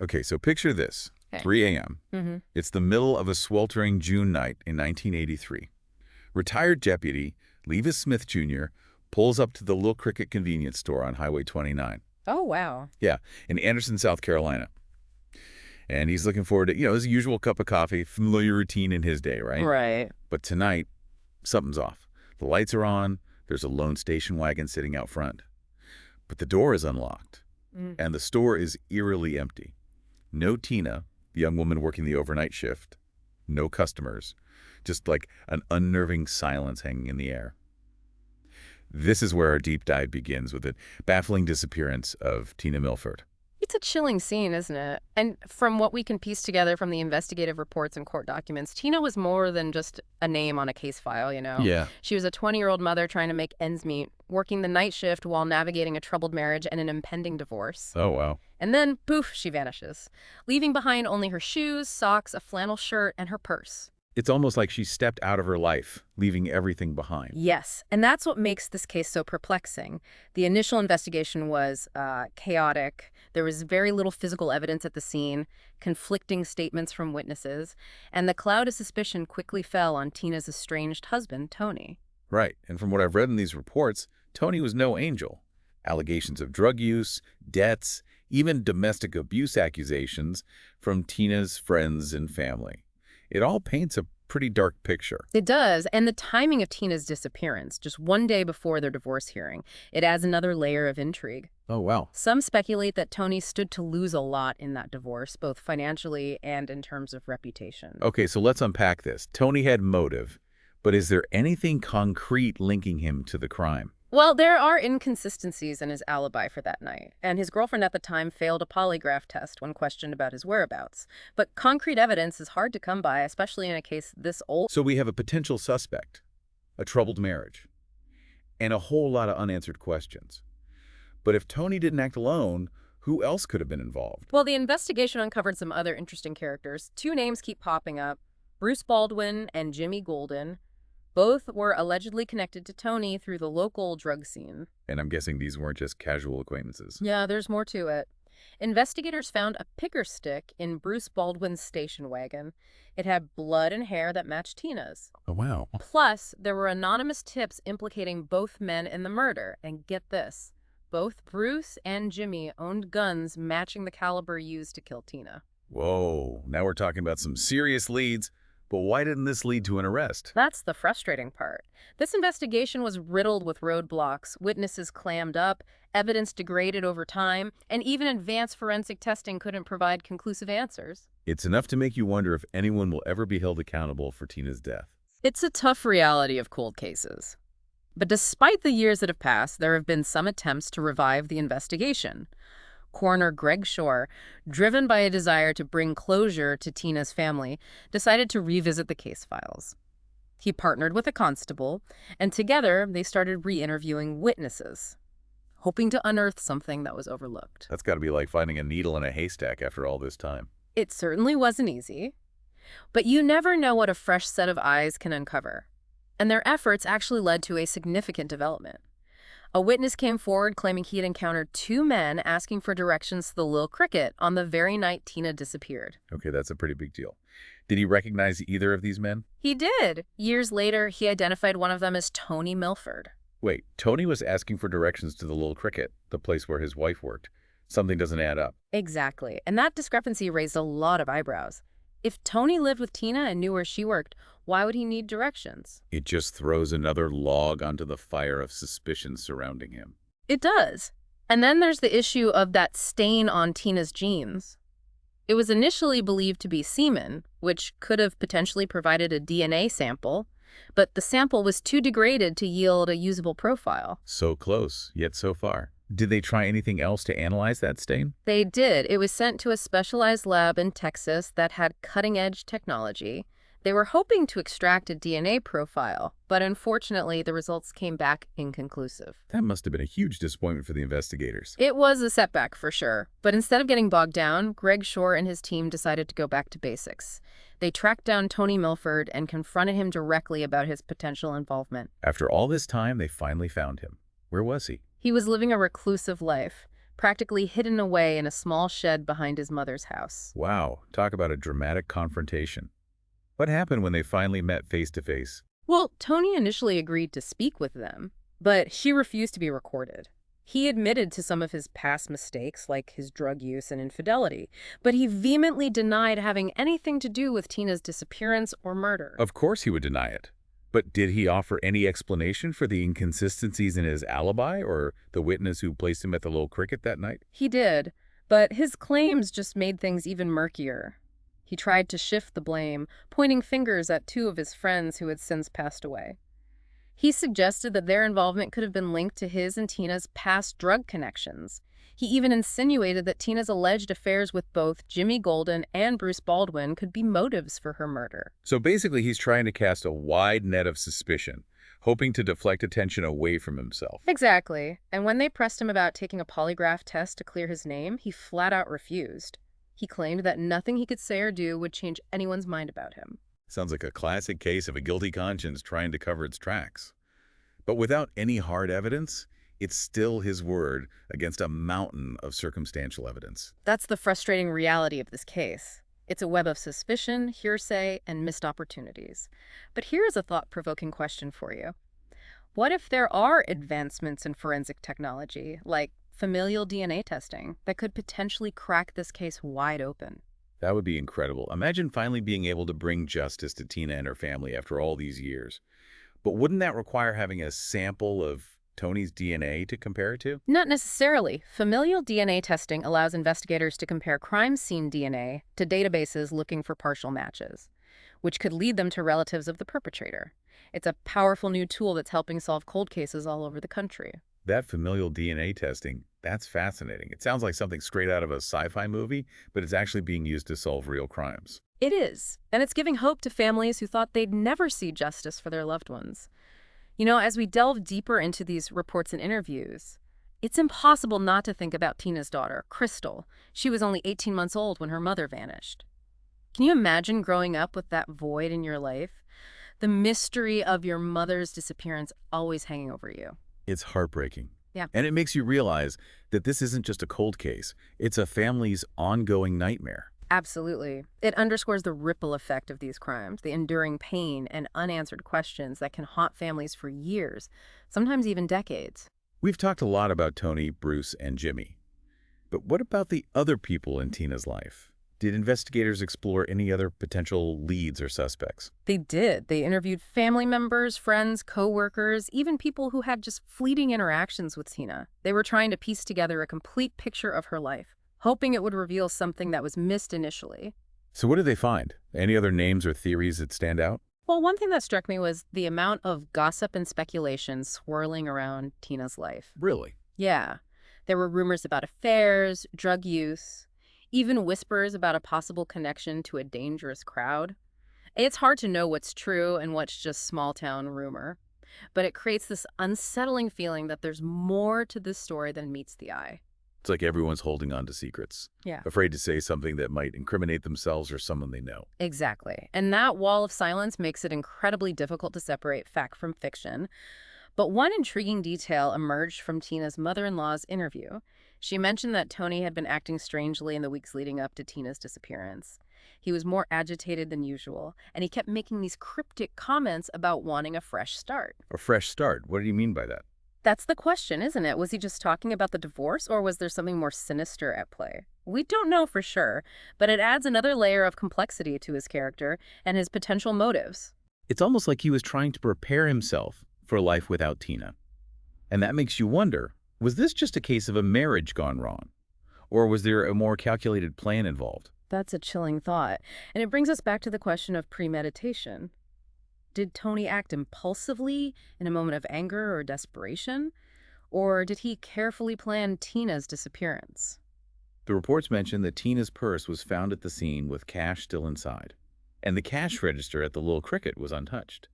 Okay, so picture this. Okay. 3 a.m. It's the middle of a sweltering June night in 1983. Retired deputy Levis Smith Jr. pulls up to the Little Cricket convenience store on Highway 29. Oh, wow. Yeah, in Anderson, South Carolina. And he's looking forward to, his usual cup of coffee, familiar routine in his day, right? Right. But tonight, something's off. The lights are on. There's a lone station wagon sitting out front. But the door is unlocked, and the store is eerily empty. No Tina, the young woman working the overnight shift. No customers. Just like an unnerving silence hanging in the air. This is where our deep dive begins with the baffling disappearance of Tina Milford. It's a chilling scene, isn't it? And from what we can piece together from the investigative reports and court documents, Tina was more than just a name on a case file, Yeah. She was a 20-year-old mother trying to make ends meet, working the night shift while navigating a troubled marriage and an impending divorce. Oh, wow. And then, poof, she vanishes, leaving behind only her shoes, socks, a flannel shirt, and her purse. It's almost like she stepped out of her life, leaving everything behind. Yes, and that's what makes this case so perplexing. The initial investigation was chaotic. There was very little physical evidence at the scene, conflicting statements from witnesses, and the cloud of suspicion quickly fell on Tina's estranged husband, Tony. Right, and from what I've read in these reports, Tony was no angel. Allegations of drug use, debts, even domestic abuse accusations from Tina's friends and family. It all paints a pretty dark picture. It does, and the timing of Tina's disappearance, just one day before their divorce hearing, it adds another layer of intrigue. Oh, wow. Some speculate that Tony stood to lose a lot in that divorce, both financially and in terms of reputation. Okay, so let's unpack this. Tony had motive, but is there anything concrete linking him to the crime? Well, there are inconsistencies in his alibi for that night, and his girlfriend at the time failed a polygraph test when questioned about his whereabouts. But concrete evidence is hard to come by, especially in a case this old. So we have a potential suspect, a troubled marriage, and a whole lot of unanswered questions. But if Tony didn't act alone, who else could have been involved? Well, the investigation uncovered some other interesting characters. Two names keep popping up, Bruce Baldwin and Jimmy Golden. Both were allegedly connected to Tony through the local drug scene. And I'm guessing these weren't just casual acquaintances. Yeah, there's more to it. Investigators found a picker stick in Bruce Baldwin's station wagon. It had blood and hair that matched Tina's. Oh, wow. Plus, there were anonymous tips implicating both men in the murder. And get this, both Bruce and Jimmy owned guns matching the caliber used to kill Tina. Whoa, now we're talking about some serious leads. But why didn't this lead to an arrest? That's the frustrating part. This investigation was riddled with roadblocks, witnesses clammed up, evidence degraded over time, and even advanced forensic testing couldn't provide conclusive answers. It's enough to make you wonder if anyone will ever be held accountable for Tina's death. It's a tough reality of cold cases. But despite the years that have passed, there have been some attempts to revive the investigation. Coroner Greg Shore, driven by a desire to bring closure to Tina's family, decided to revisit the case files. He partnered with a constable, and together they started re-interviewing witnesses, hoping to unearth something that was overlooked. That's got to be like finding a needle in a haystack after all this time. It certainly wasn't easy, but you never know what a fresh set of eyes can uncover. And their efforts actually led to a significant development. A witness came forward claiming he had encountered two men asking for directions to the Little Cricket on the very night Tina disappeared. Okay, that's a pretty big deal. Did he recognize either of these men? He did. Years later, he identified one of them as Tony Milford. Wait, Tony was asking for directions to the Little Cricket, the place where his wife worked. Something doesn't add up. Exactly. And that discrepancy raised a lot of eyebrows. If Tony lived with Tina and knew where she worked, why would he need directions? It just throws another log onto the fire of suspicion surrounding him. It does. And then there's the issue of that stain on Tina's jeans. It was initially believed to be semen, which could have potentially provided a DNA sample, but the sample was too degraded to yield a usable profile. So close, yet so far. Did they try anything else to analyze that stain? They did. It was sent to a specialized lab in Texas that had cutting-edge technology. They were hoping to extract a DNA profile, but unfortunately the results came back inconclusive. That must have been a huge disappointment for the investigators. It was a setback for sure, but instead of getting bogged down, Greg Shore and his team decided to go back to basics. They tracked down Tony Milford and confronted him directly about his potential involvement. After all this time, they finally found him. Where was he? He was living a reclusive life, practically hidden away in a small shed behind his mother's house. Wow, talk about a dramatic confrontation. What happened when they finally met face to face? Well, Tony initially agreed to speak with them, but she refused to be recorded. He admitted to some of his past mistakes, like his drug use and infidelity, but he vehemently denied having anything to do with Tina's disappearance or murder. Of course he would deny it. But did he offer any explanation for the inconsistencies in his alibi or the witness who placed him at the little cricket that night? He did, but his claims just made things even murkier. He tried to shift the blame, pointing fingers at two of his friends who had since passed away. He suggested that their involvement could have been linked to his and Tina's past drug connections. He even insinuated that Tina's alleged affairs with both Jimmy Golden and Bruce Baldwin could be motives for her murder. So basically he's trying to cast a wide net of suspicion, hoping to deflect attention away from himself. Exactly. And when they pressed him about taking a polygraph test to clear his name, he flat out refused. He claimed that nothing he could say or do would change anyone's mind about him. Sounds like a classic case of a guilty conscience trying to cover its tracks. But without any hard evidence, it's still his word against a mountain of circumstantial evidence. That's the frustrating reality of this case. It's a web of suspicion, hearsay, and missed opportunities. But here's a thought-provoking question for you. What if there are advancements in forensic technology, like familial DNA testing, that could potentially crack this case wide open? That would be incredible. Imagine finally being able to bring justice to Tina and her family after all these years. But wouldn't that require having a sample of Tony's DNA to compare it to? Not necessarily. Familial DNA testing allows investigators to compare crime scene DNA to databases looking for partial matches, which could lead them to relatives of the perpetrator. It's a powerful new tool that's helping solve cold cases all over the country. That familial DNA testing, that's fascinating. It sounds like something straight out of a sci-fi movie, but it's actually being used to solve real crimes. It is, and it's giving hope to families who thought they'd never see justice for their loved ones. You know, as we delve deeper into these reports and interviews, it's impossible not to think about Tina's daughter, Crystal. She was only 18 months old when her mother vanished. Can you imagine growing up with that void in your life? The mystery of your mother's disappearance always hanging over you. It's heartbreaking. Yeah. And it makes you realize that this isn't just a cold case. It's a family's ongoing nightmare. Absolutely. It underscores the ripple effect of these crimes, the enduring pain and unanswered questions that can haunt families for years, sometimes even decades. We've talked a lot about Tony, Bruce, and Jimmy. But what about the other people in Tina's life? Did investigators explore any other potential leads or suspects? They did. They interviewed family members, friends, co-workers, even people who had just fleeting interactions with Tina. They were trying to piece together a complete picture of her life, hoping it would reveal something that was missed initially. So what did they find? Any other names or theories that stand out? Well, one thing that struck me was the amount of gossip and speculation swirling around Tina's life. Really? Yeah. There were rumors about affairs, drug use, even whispers about a possible connection to a dangerous crowd. It's hard to know what's true and what's just small-town rumor, but it creates this unsettling feeling that there's more to this story than meets the eye. It's like everyone's holding on to secrets. Yeah. Afraid to say something that might incriminate themselves or someone they know. Exactly. And that wall of silence makes it incredibly difficult to separate fact from fiction. But one intriguing detail emerged from Tina's mother-in-law's interview. She mentioned that Tony had been acting strangely in the weeks leading up to Tina's disappearance. He was more agitated than usual, and he kept making these cryptic comments about wanting a fresh start. A fresh start? What do you mean by that? That's the question, isn't it? Was he just talking about the divorce, or was there something more sinister at play? We don't know for sure, but it adds another layer of complexity to his character and his potential motives. It's almost like he was trying to prepare himself for life without Tina. And that makes you wonder, was this just a case of a marriage gone wrong? Or was there a more calculated plan involved? That's a chilling thought, and it brings us back to the question of premeditation. Did Tony act impulsively in a moment of anger or desperation? Or did he carefully plan Tina's disappearance? The reports mention that Tina's purse was found at the scene with cash still inside, and the cash register at the Little Cricket was untouched.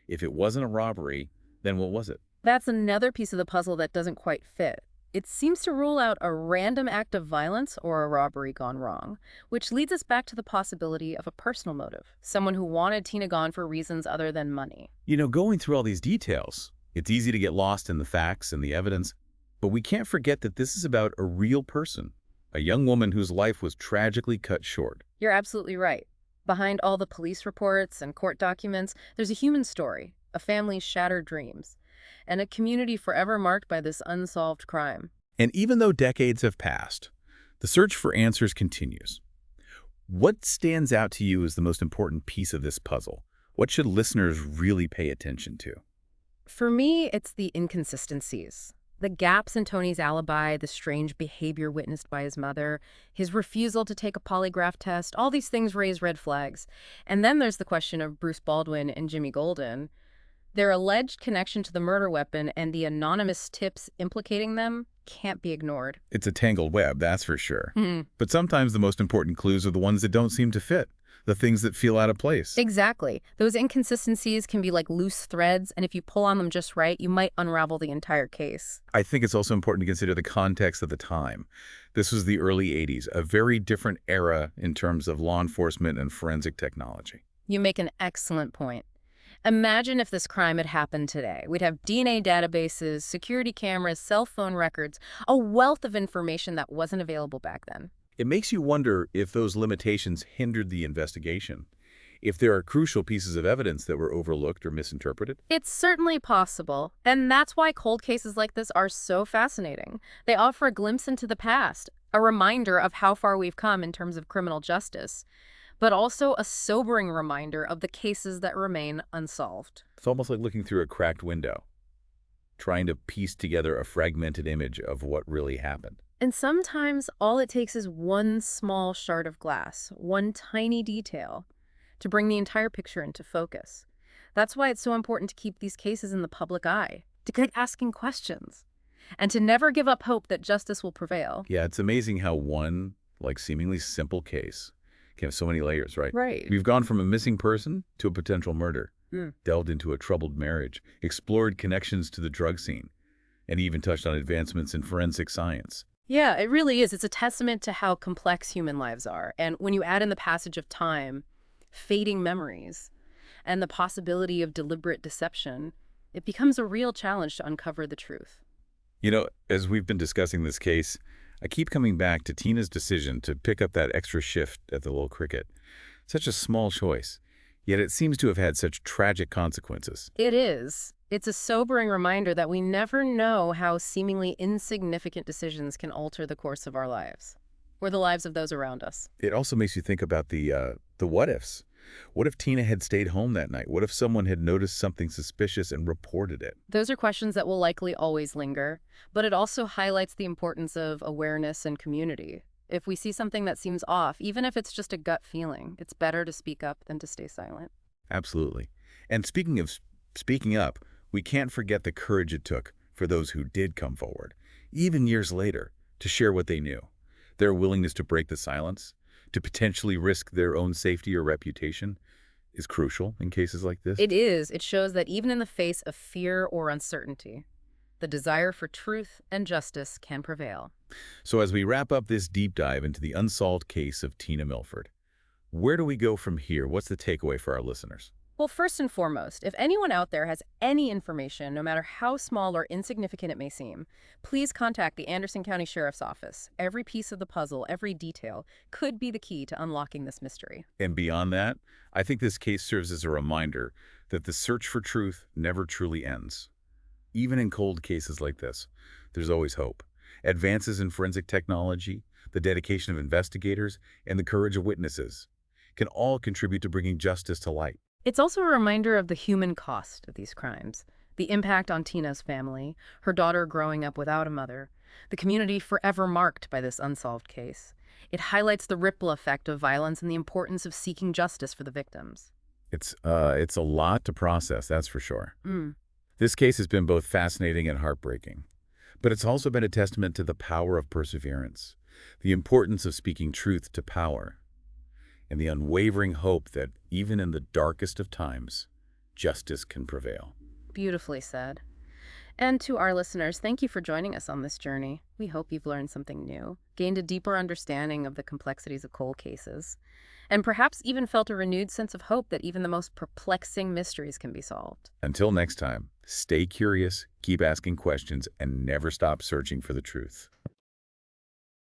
If it wasn't a robbery, then what was it? That's another piece of the puzzle that doesn't quite fit. It seems to rule out a random act of violence or a robbery gone wrong, which leads us back to the possibility of a personal motive, someone who wanted Tina gone for reasons other than money. You know, going through all these details, it's easy to get lost in the facts and the evidence, But we can't forget that this is about a real person, a young woman whose life was tragically cut short. You're absolutely right. Behind all the police reports and court documents, there's a human story, a family's shattered dreams, and a community forever marked by this unsolved crime. And even though decades have passed, the search for answers continues. What stands out to you as the most important piece of this puzzle? What should listeners really pay attention to? For me, it's the inconsistencies. The gaps in Tony's alibi, the strange behavior witnessed by his mother, his refusal to take a polygraph test, all these things raise red flags. And then there's the question of Bruce Baldwin and Jimmy Golden. Their alleged connection to the murder weapon and the anonymous tips implicating them can't be ignored. It's a tangled web, that's for sure. Hmm. But sometimes the most important clues are the ones that don't seem to fit, the things that feel out of place. Exactly. Those inconsistencies can be like loose threads, and if you pull on them just right, you might unravel the entire case. I think it's also important to consider the context of the time. This was the early 80s, a very different era in terms of law enforcement and forensic technology. You make an excellent point. Imagine if this crime had happened today. We'd have DNA databases, security cameras, cell phone records, a wealth of information that wasn't available back then. It makes you wonder if those limitations hindered the investigation, if there are crucial pieces of evidence that were overlooked or misinterpreted. It's certainly possible, and that's why cold cases like this are so fascinating. They offer a glimpse into the past, a reminder of how far we've come in terms of criminal justice, but also a sobering reminder of the cases that remain unsolved. It's almost like looking through a cracked window, trying to piece together a fragmented image of what really happened. And sometimes all it takes is one small shard of glass, one tiny detail, to bring the entire picture into focus. That's why it's so important to keep these cases in the public eye, to keep asking questions, and to never give up hope that justice will prevail. Yeah, it's amazing how one, seemingly simple case can have so many layers, right? Right. We've gone from a missing person to a potential murder, Mm. delved into a troubled marriage, explored connections to the drug scene, and even touched on advancements in forensic science. Yeah, it really is. It's a testament to how complex human lives are. And when you add in the passage of time, fading memories, and the possibility of deliberate deception, it becomes a real challenge to uncover the truth. You know, as we've been discussing this case, I keep coming back to Tina's decision to pick up that extra shift at the little cricket. Such a small choice, yet it seems to have had such tragic consequences. It is. It's a sobering reminder that we never know how seemingly insignificant decisions can alter the course of our lives, or the lives of those around us. It also makes you think about the what-ifs. What if Tina had stayed home that night? What if someone had noticed something suspicious and reported it? Those are questions that will likely always linger, but it also highlights the importance of awareness and community. If we see something that seems off, even if it's just a gut feeling, it's better to speak up than to stay silent. Absolutely. And speaking of speaking up, we can't forget the courage it took for those who did come forward, even years later, to share what they knew. Their willingness to break the silence, to potentially risk their own safety or reputation, is crucial in cases like this. It is. It shows that even in the face of fear or uncertainty, the desire for truth and justice can prevail. So as we wrap up this deep dive into the unsolved case of Tina Milford, where do we go from here? What's the takeaway for our listeners? Well, first and foremost, if anyone out there has any information, no matter how small or insignificant it may seem, please contact the Anderson County Sheriff's Office. Every piece of the puzzle, every detail, could be the key to unlocking this mystery. And beyond that, I think this case serves as a reminder that the search for truth never truly ends. Even in cold cases like this, there's always hope. Advances in forensic technology, the dedication of investigators, and the courage of witnesses can all contribute to bringing justice to light. It's also a reminder of the human cost of these crimes, the impact on Tina's family, her daughter growing up without a mother, the community forever marked by this unsolved case. It highlights the ripple effect of violence and the importance of seeking justice for the victims. It's a lot to process, that's for sure. Mm. This case has been both fascinating and heartbreaking, but it's also been a testament to the power of perseverance, the importance of speaking truth to power, and the unwavering hope that even in the darkest of times, justice can prevail. Beautifully said. And to our listeners, thank you for joining us on this journey. We hope you've learned something new, gained a deeper understanding of the complexities of cold cases, and perhaps even felt a renewed sense of hope that even the most perplexing mysteries can be solved. Until next time, Stay curious, keep asking questions, and never stop searching for the truth.